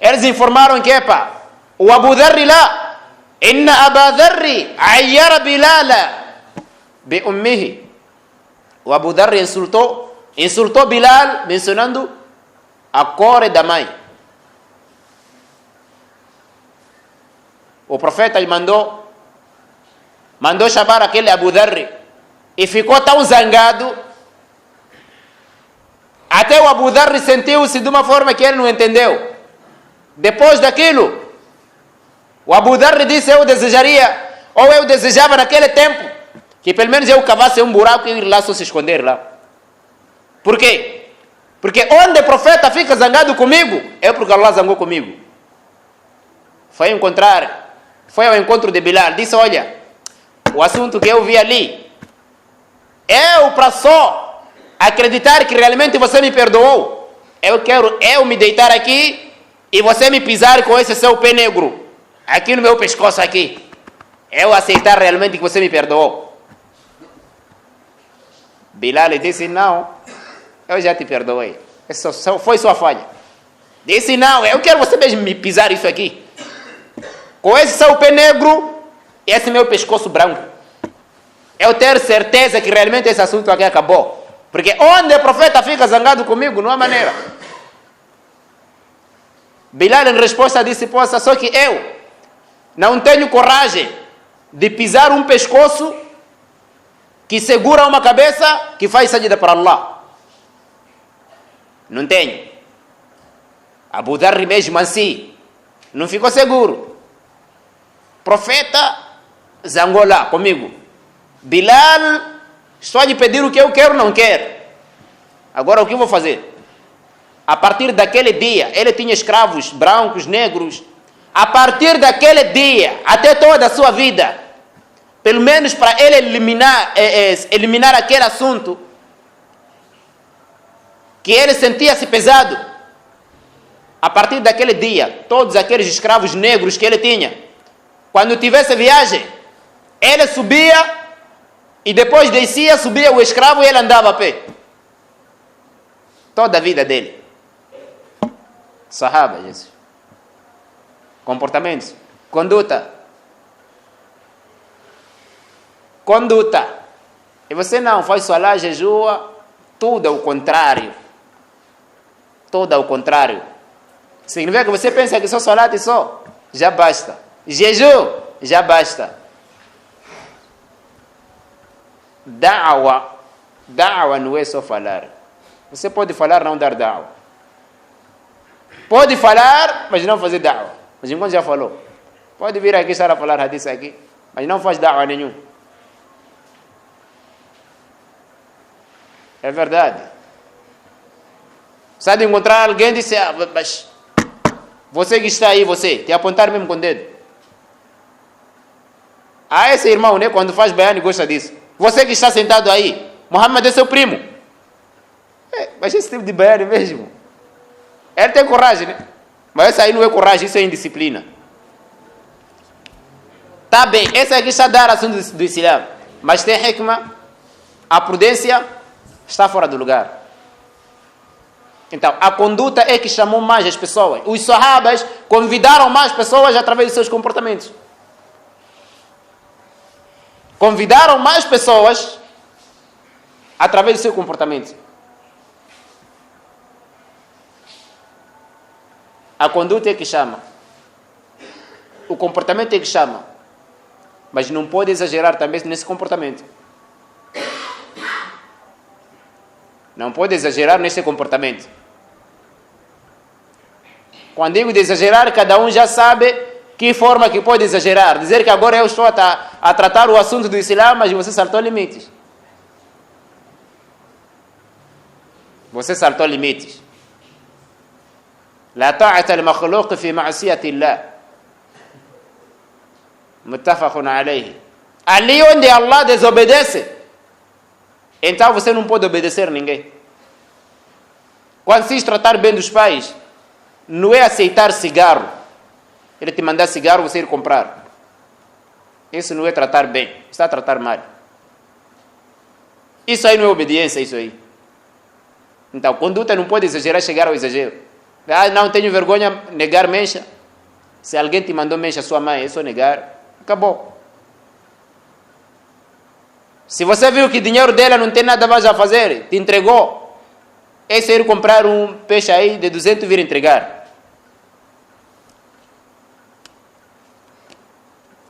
Eles informaram que, epa, o Abu Dharr lá, inna Abu Dharr ayyara Bilala bi ummihi. O Abu Dharr insultou Bilal, mencionando a cor da mãe. O profeta mandou chamar aquele Abu Dharr e ficou tão zangado até o Abu Dharr sentiu-se de uma forma que ele não entendeu. Depois daquilo, o Abu Dharr disse, eu desejava naquele tempo que pelo menos eu cavasse um buraco e ir lá só se esconder lá. Por quê? Porque onde o profeta fica zangado comigo, é porque Allah zangou comigo. Foi ao encontro de Bilal, disse, olha, o assunto que eu vi ali Eu, para só acreditar que realmente você me perdoou, eu quero me deitar aqui e você me pisar com esse seu pé negro aqui no meu pescoço aqui. Eu aceitar realmente que você me perdoou. Bilal disse, não, eu já te perdoei. Foi sua falha. Disse, não, eu quero você mesmo me pisar isso aqui. Com esse seu pé negro e esse meu pescoço branco. Eu ter certeza que realmente esse assunto aqui acabou. Porque onde o profeta fica zangado comigo, não há maneira. Bilal em resposta disse, poxa, só que eu não tenho coragem de pisar um pescoço que segura uma cabeça que faz sajda para Allah. Não tenho. Abu Dharr mesmo assim não ficou seguro. Profeta zangou lá comigo. Bilal, estou a lhe pedir o que eu quero, não quero. Agora o que eu vou fazer? A partir daquele dia, ele tinha escravos brancos, negros. A partir daquele dia, até toda a sua vida, pelo menos para ele eliminar aquele assunto, que ele sentia-se pesado. A partir daquele dia, todos aqueles escravos negros que ele tinha, quando tivesse viagem, ele subia e depois descia, subia o escravo e ele andava a pé. Toda a vida dele. Sahaba, Jesus. Comportamentos. Conduta. E você não faz salah, jejua, tudo ao contrário. Tudo ao contrário. Significa que você pensa que só salat e só, já basta. Jejum, já basta. Da'wa não é só falar. Você pode falar, não dar da'wa. Pode falar, mas não fazer da'wa. Mas enquanto já falou. Pode vir aqui, estar a falar hadith aqui, mas não faz da'wa nenhum. É verdade. Sabe encontrar alguém e dizer, mas você que está aí, você, te apontar mesmo com o dedo. Esse irmão, né, quando faz baiano, gosta disso. Você que está sentado aí, Muhammad é seu primo. Mas esse tipo de baiano mesmo. Ele tem coragem, né? Mas esse aí não é coragem, isso é indisciplina. Tá bem, esse aqui está a dar assunto do Islã. Mas tem hikmah, a prudência está fora do lugar. Então, a conduta é que chamou mais as pessoas. Os sahabas convidaram mais pessoas através de seus comportamentos. Convidaram mais pessoas através do seu comportamento. A conduta é que chama. O comportamento é que chama. Mas não pode exagerar também nesse comportamento. Não pode exagerar nesse comportamento. Quando digo de exagerar, cada um já sabe que forma que pode exagerar. Dizer que agora eu estou a tratar o assunto do Islã, mas você saltou limites. Você saltou limites. لا طاعة المخلوق في معصية الله. متفق عليه. Ali onde Allah desobedece, então você não pode obedecer a ninguém. Quando se tratar bem dos pais, não é aceitar cigarro. Ele te mandar cigarro, você ir comprar. Isso não é tratar bem, está a tratar mal. Isso aí não é obediência, isso aí. Então, conduta não pode exagerar, chegar ao exagero. Não tenho vergonha, negar mencha. Se alguém te mandou mencha, sua mãe, é só negar. Acabou. Se você viu que o dinheiro dela não tem nada mais a fazer, te entregou, é só ir comprar um peixe aí de 200 e vir entregar.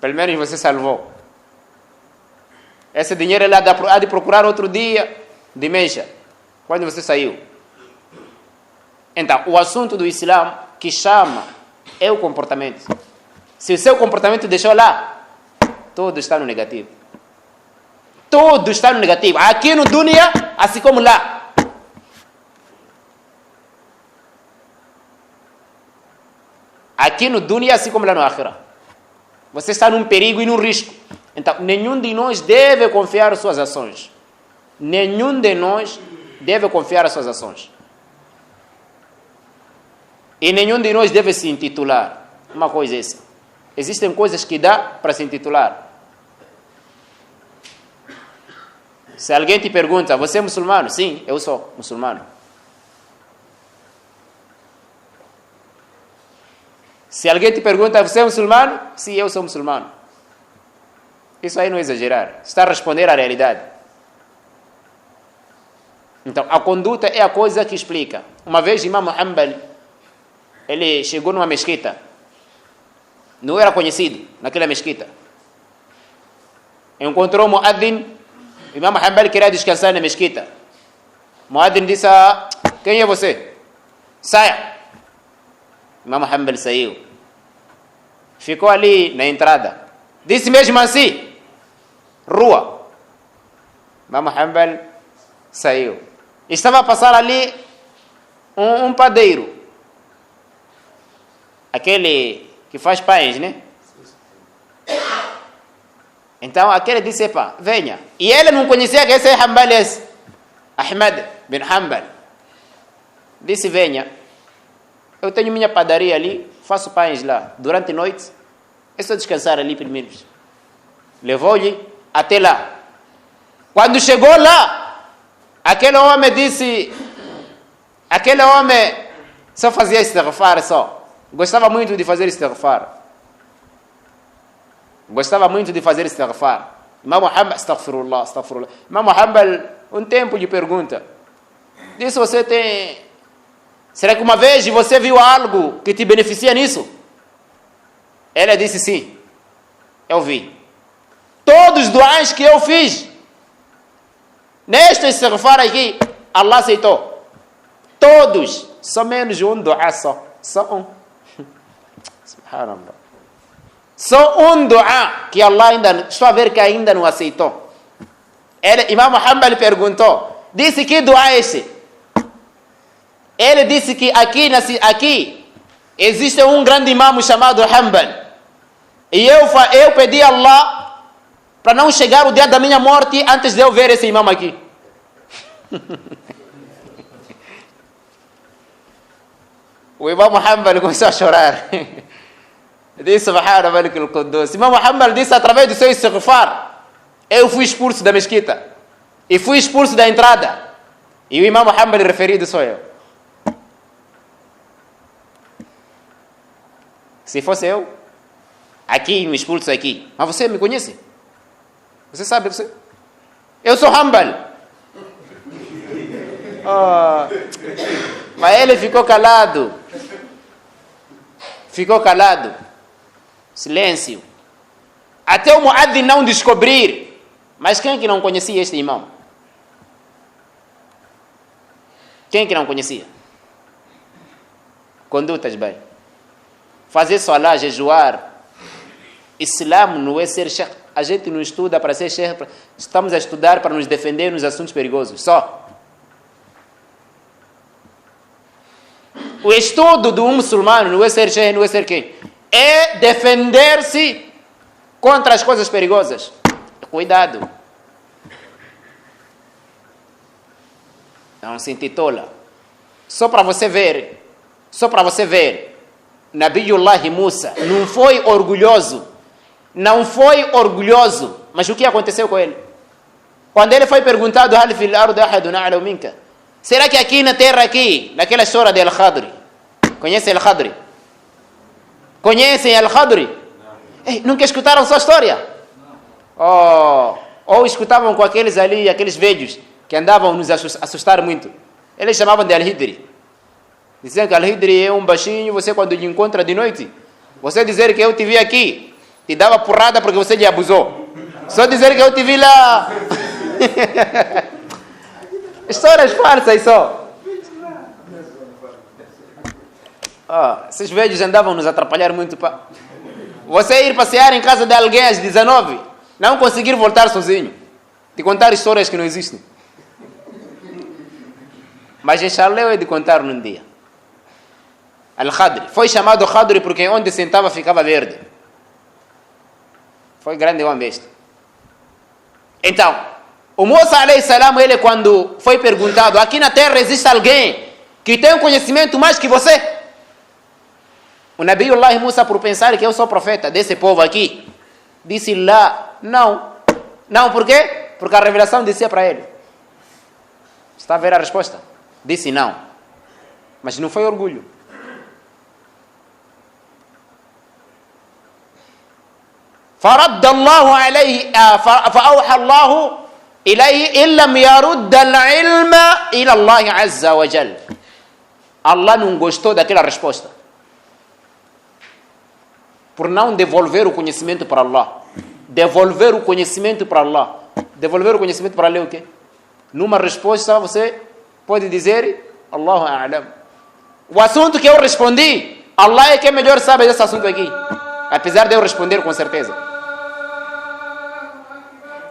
Pelo menos você salvou. Esse dinheiro ele há de procurar outro dia de mencha, quando você saiu. Então, o assunto do Islã que chama é o comportamento. Se o seu comportamento deixou lá, tudo está no negativo. Tudo está no negativo. Aqui no dunya, assim como lá. Aqui no dunya, assim como lá no akhirah. Você está num perigo e num risco. Então, nenhum de nós deve confiar suas ações. nenhum de nós deve confiar as suas ações. E nenhum de nós deve se intitular. Uma coisa é essa. Existem coisas que dá para se intitular. Se alguém te pergunta, você é muçulmano? Sim, eu sou muçulmano. Se alguém te pergunta, você é muçulmano? Sim, eu sou muçulmano. Isso aí não é exagerar. Está a responder à realidade. Então, a conduta é a coisa que explica. Uma vez, Imam Hanbal, ele chegou numa mesquita. Não era conhecido naquela mesquita. Encontrou o muadhin. Imam Hanbal queria descansar na mesquita. O muadhin disse, quem é você? Saia. Imam Hanbal saiu. Ficou ali na entrada. Disse mesmo assim, rua. Imam Hanbal saiu. Estava a passar ali um padeiro. Aquele que faz pães, né? Então aquele disse, epa, venha. E ele não conhecia que esse é Hanbal, esse Ahmad bin Hanbal. Disse, venha. Eu tenho minha padaria ali, faço pães lá. Durante a noite, é só descansar ali primeiro. Levou-lhe até lá. Quando chegou lá, aquele homem disse, aquele homem só fazia istighfar só. Gostava muito de fazer istighfar. Gostava muito de fazer istighfar. Imam Hanbal, astaghfirullah. Imam Hanbal, um tempo lhe pergunta, disse, você tem... Será que uma vez você viu algo que te beneficia nisso? Ela disse, sim. Eu vi. Todos os duas que eu fiz, neste istighfar aqui, Allah aceitou. Todos. Só menos um dua só. Só um. Subhanallah. Só um dua que Allah ainda... Estou a ver que ainda não aceitou. Imam Hanbal perguntou. Disse, que dua é esse? Ele disse que aqui existe um grande imam chamado Hanbal. E eu pedi a Allah para não chegar o dia da minha morte antes de eu ver esse imam aqui. O Imam Hanbal começou a chorar. Disse, Subhana Malik al-Quddus. Imam Hanbal disse, através do seu istighfar, eu fui expulso da mesquita. E fui expulso da entrada. E o Imam Hanbal referido sou eu. Se fosse eu, aqui, me expulso aqui. Mas você me conhece? Você sabe, você? Eu sou Hanbal. Mas ele ficou calado. Ficou calado. Silêncio. Até o muadhin não descobrir. Mas quem que não conhecia este imam? Quem que não conhecia? Condutas bem. Fazer salah, jejuar. Islã não é ser sheikh. A gente não estuda para ser sheikh. Estamos a estudar para nos defender nos assuntos perigosos. Só. O estudo de um muçulmano não é ser sheikh, não é ser quem? É defender-se contra as coisas perigosas. Cuidado. Não se intitula. Só para você ver. Só para você ver. Nabiyullah Musa não foi orgulhoso. Não foi orgulhoso. Mas o que aconteceu com ele? Quando ele foi perguntado, Hal fil ardi ahadun a'lamu minka? Será que aqui na terra, aqui, naquela história de Al-Khadri, conhecem Al-Khadri? Conhecem Al-Khadri? Nunca escutaram sua história? Ou escutavam com aqueles ali, aqueles velhos que andavam nos assustar muito. Eles chamavam de Al-Hidri. Diziam que Al-Hidri é um baixinho, você quando lhe encontra de noite, você dizer que eu te vi aqui, te dava porrada porque você lhe abusou. Só dizer que eu te vi lá. Histórias falsas só. Esses velhos andavam nos atrapalhar muito. Você ir passear em casa de alguém às 19, não conseguir voltar sozinho, te contar histórias que não existem. Mas inshallah eu he de contar num dia. Al-Khadri. Foi chamado Khadri porque onde sentava ficava verde. Foi grande homem este. Então, O Musa alayhi salam, ele quando foi perguntado, aqui na terra existe alguém que tem um conhecimento mais que você? O Nabiullah Musa, por pensar que eu sou profeta desse povo aqui, disse lá, não. Não, por quê? Porque a revelação dizia para ele. Está a ver a resposta? Disse não. Mas não foi orgulho. فرد الله عليه فأوحى الله إليه إن لم يرد العلم إلى الله عز وجل. Allah não gostou daquela resposta por não devolver o conhecimento para Allah. Devolver o conhecimento para Allah. Devolver o conhecimento para Allah é o quê? Numa resposta você pode dizer Allahu A'lam. O assunto que eu respondi, Allah é que melhor sabe desse assunto aqui. Apesar de eu responder com certeza.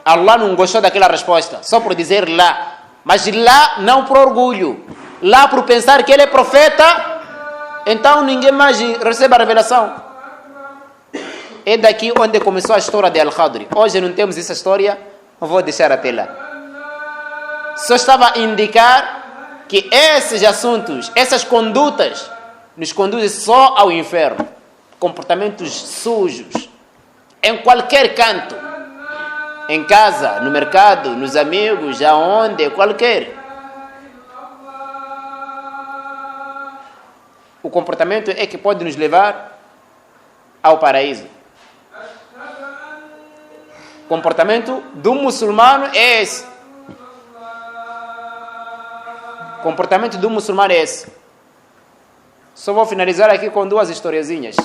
Allah não gostou daquela resposta, só por dizer lá. Mas lá não por orgulho. Lá por pensar que ele é profeta, então ninguém mais recebe a revelação. É daqui onde começou a história de Al-Khadri. Hoje não temos essa história, eu vou deixar até lá. Só estava a indicar que esses assuntos, essas condutas, nos conduzem só ao inferno. Comportamentos sujos, em qualquer canto, em casa, no mercado, nos amigos, aonde, qualquer. O comportamento é que pode nos levar ao paraíso. O comportamento do muçulmano é esse. O comportamento do muçulmano é esse. Só vou finalizar aqui com duas historiazinhas.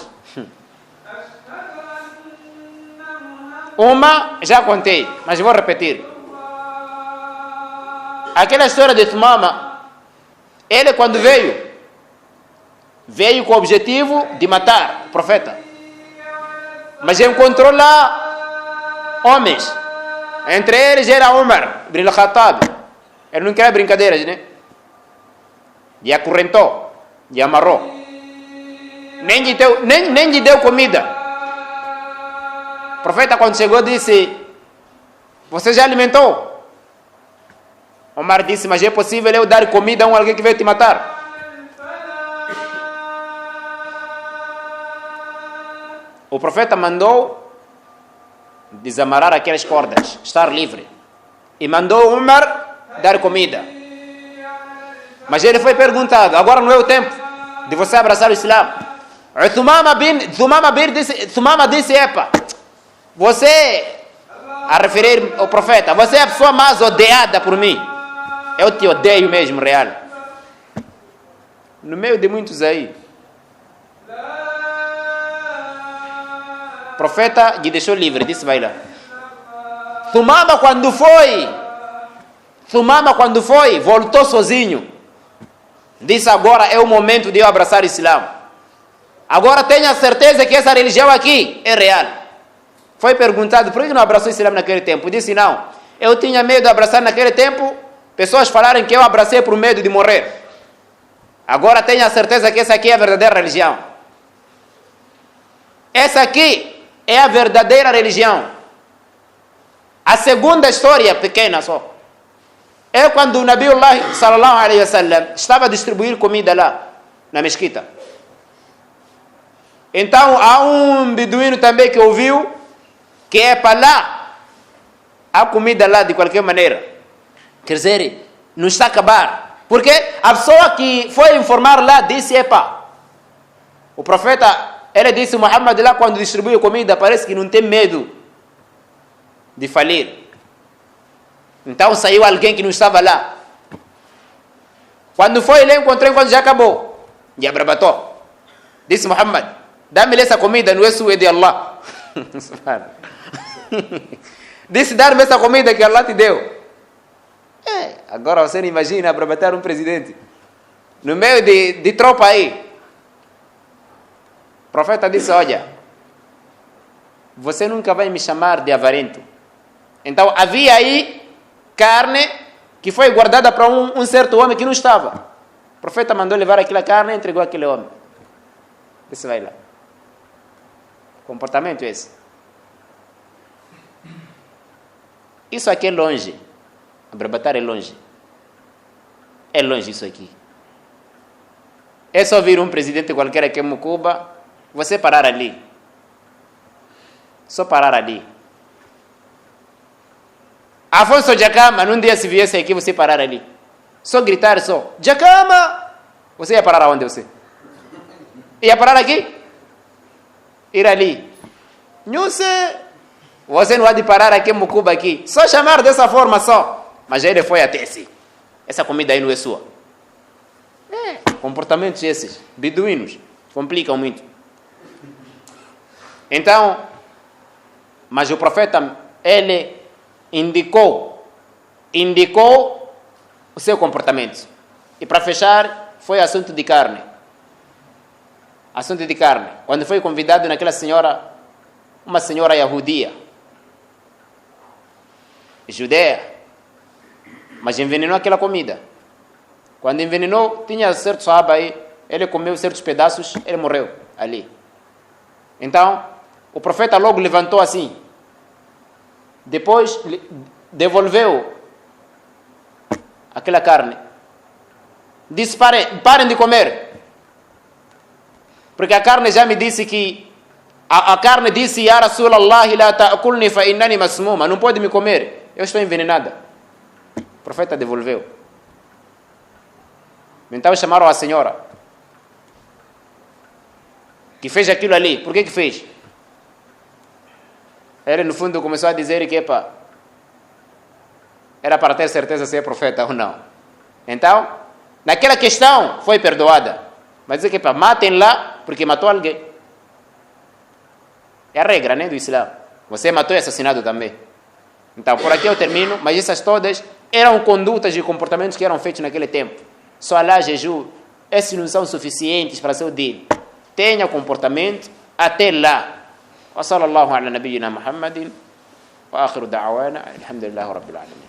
Uma, já contei, mas vou repetir. Aquela história de Thumama, ele quando veio com o objetivo de matar o profeta. Mas encontrou lá homens. Entre eles era Umar ibn al-Khattab. Ele não queria brincadeiras, né? E acorrentou, e amarrou. Nem lhe deu comida. O profeta quando chegou disse, você já alimentou? Omar disse, mas é possível eu dar comida a alguém que veio te matar? O profeta mandou desamarrar aquelas cordas, estar livre. E mandou Umar dar comida. Mas ele foi perguntado, agora não é o tempo de você abraçar o Islã. Thumama disse, epa, você, a referir ao profeta, você é a pessoa mais odiada por mim. Eu te odeio mesmo, real. No meio de muitos aí, o profeta lhe deixou livre, disse, vai lá. Thumama quando foi, voltou sozinho. Disse, agora é o momento de eu abraçar o Islã. Agora tenha certeza que essa religião aqui é real. Foi perguntado, por que não abraçou o Islã naquele tempo? Disse, não, eu tinha medo de abraçar naquele tempo, pessoas falaram que eu abracei por medo de morrer. Agora tenha certeza que essa aqui é a verdadeira religião. Essa aqui é a verdadeira religião. A segunda história, pequena só, é quando o Nabiullah sallallahu alaihi wasallam estava a distribuir comida lá, na mesquita. Então, há um beduíno também que ouviu que é para lá, há comida lá de qualquer maneira. Quer dizer, não está a acabar. Porque a pessoa que foi informar lá disse, epa, o profeta, ele disse, Muhammad lá quando distribui comida, parece que não tem medo de falir. Então saiu alguém que não estava lá. Quando foi, ele encontrou quando já acabou. E abrabatou. Disse, Muhammad, dá-me essa comida, não é sua, é de Allah. Disse, dá-me essa comida que Allah te deu. Agora você não imagina abrabatar um presidente no meio de tropa aí. O profeta disse, olha, você nunca vai me chamar de avarento. Então havia aí carne que foi guardada para um certo homem que não estava. O profeta mandou levar aquela carne e entregou aquele homem. Esse vai lá. Comportamento esse. Isso aqui é longe. Abrabatar é longe. É longe isso aqui. É só vir um presidente qualquer aqui em Cuba, você parar ali. Só parar ali. Afonso Jacama, num dia se viesse aqui, você parar ali. Só gritar só, Jacama! Você ia parar aonde você? Ia parar aqui? Ir ali. Você não há de parar aqui em Cuba aqui. Só chamar dessa forma só. Mas ele foi até si. Essa comida aí não é sua. Comportamentos esses, beduínos, complicam muito. Então, mas o profeta, ele indicou o seu comportamento. E para fechar, foi assunto de carne. Assunto de carne. Quando foi convidado naquela senhora, uma senhora yahudia, judeia, mas envenenou aquela comida. Quando envenenou, tinha certo sahaba aí, ele comeu certos pedaços, ele morreu ali. Então, o profeta logo levantou assim, depois devolveu aquela carne. Disse, parem de comer. Porque a carne já me disse que, a carne disse, Ya Rasulallah, la ta'kulni fa innani masmuma, não pode me comer, eu estou envenenada. O profeta devolveu. Então chamaram a senhora que fez aquilo ali. Por que fez? Ele no fundo começou a dizer que era para ter certeza se é profeta ou não. Então, naquela questão foi perdoada. Mas dizer que matem lá porque matou alguém. É a regra, né, do Islã. Você matou e assassinado também. Então, por aqui eu termino, mas essas todas eram condutas e comportamentos que eram feitos naquele tempo. Salah, jejum, esses não são suficientes para seu din. Tenha comportamento até lá. Wa sallallahu ala nabiyyina Muhammadin wa akhiru da'wana alhamdulillahi rabbil alamin.